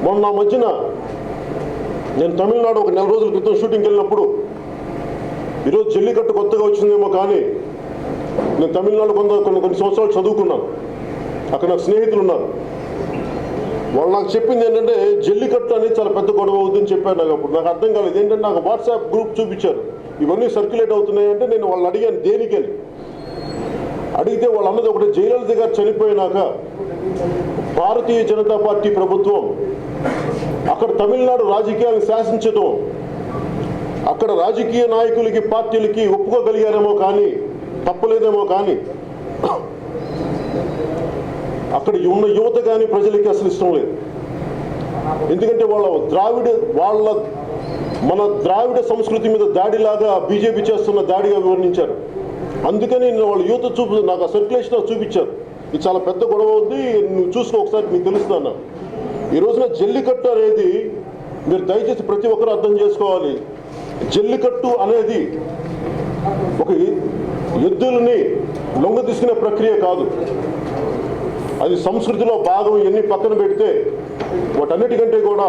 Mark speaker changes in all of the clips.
Speaker 1: మొన్న మధ్యన నేను తమిళనాడు ఒక 4 రోజుల క్రితం షూటింగ్కి వెళ్ళినప్పుడు, ఈరోజు జల్లికట్టు కొత్తగా వచ్చిందేమో కానీ నేను తమిళనాడు కొన్ని సంవత్సరాలు చదువుకున్నాను. అక్కడ నాకు స్నేహితులు ఉన్నారు. వాళ్ళు నాకు చెప్పింది ఏంటంటే జల్లికట్టు అనేది చాలా పెద్ద గొడవ అవుతుందని చెప్పారు. నాకు అప్పుడు నాకు అర్థం కాలేదు. ఏంటంటే నాకు వాట్సాప్ గ్రూప్ చూపించారు, ఇవన్నీ సర్క్యులేట్ అవుతున్నాయంటే నేను వాళ్ళని అడిగాను దేనికని. అడిగితే వాళ్ళు అన్నది ఒకటి, జయలలిత గారు చనిపోయినాక భారతీయ జనతా పార్టీ ప్రభుత్వం అక్కడ తమిళనాడు రాజకీయాలను శాసించడం, అక్కడ రాజకీయ నాయకులకి పార్టీలకి ఒప్పుకోగలిగారేమో కానీ, తప్పలేదేమో కానీ అక్కడ ఉన్న యువత కానీ ప్రజలకి అసలు ఇష్టం లేదు. ఎందుకంటే మన ద్రావిడ సంస్కృతి మీద దాడిలాగా బీజేపీ చేస్తున్న దాడిగా వివరించారు. అందుకని వాళ్ళు యువత నాకు ఆ సర్క్యులేషన్ చూపించారు. ఇది చాలా పెద్ద గొడవ అవుద్ది, నువ్వు చూసుకో ఒకసారి, నీకు తెలుస్తుందన్న. ఈ రోజున జల్లికట్టు అనేది మీరు దయచేసి ప్రతి ఒక్కరు అర్థం చేసుకోవాలి. జల్లికట్టు అనేది ఒక ఎద్దులని లొంగ తీసుకునే ప్రక్రియ కాదు. అది సంస్కృతిలో భాగం. ఎన్ని పక్కన పెడితే వాటన్నిటికంటే కూడా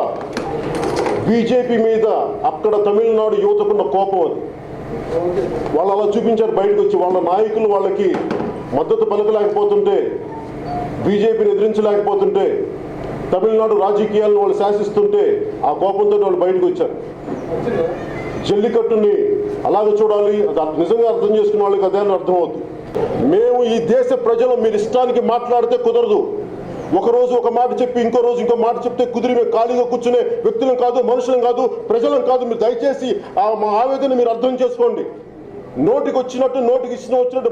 Speaker 1: బీజేపీ మీద అక్కడ తమిళనాడు యువతకున్న కోపం అది. వాళ్ళు అలా చూపించారు బయటకు వచ్చి. వాళ్ళ నాయకులు వాళ్ళకి మద్దతు పలకలేకపోతుంటే, బీజేపీని ఎదిరించలేకపోతుంటే, తమిళనాడు రాజకీయాలను వాళ్ళు శాసిస్తుంటే ఆ కోపంతో వాళ్ళు బయటకు వచ్చారు. జల్లికట్టుని అలాగే చూడాలి. అది నిజంగా అర్థం చేసుకున్న వాళ్ళకి అదే అని అర్థమవుతుంది. మేము ఈ దేశ ప్రజలు మీరు ఇష్టానికి మాట్లాడితే కుదరదు. ఒకరోజు ఒక మాట చెప్పి ఇంకో రోజు ఇంకో మాట చెప్తే కుదిరి మేము ఖాళీగా కూర్చునే వ్యక్తులం కాదు, మనుషులం కాదు, ప్రజలం కాదు. మీరు దయచేసి మా ఆవేదన మీరు అర్థం చేసుకోండి. నోటికి వచ్చినట్టు నోటికి ఇష్టం వచ్చినట్టు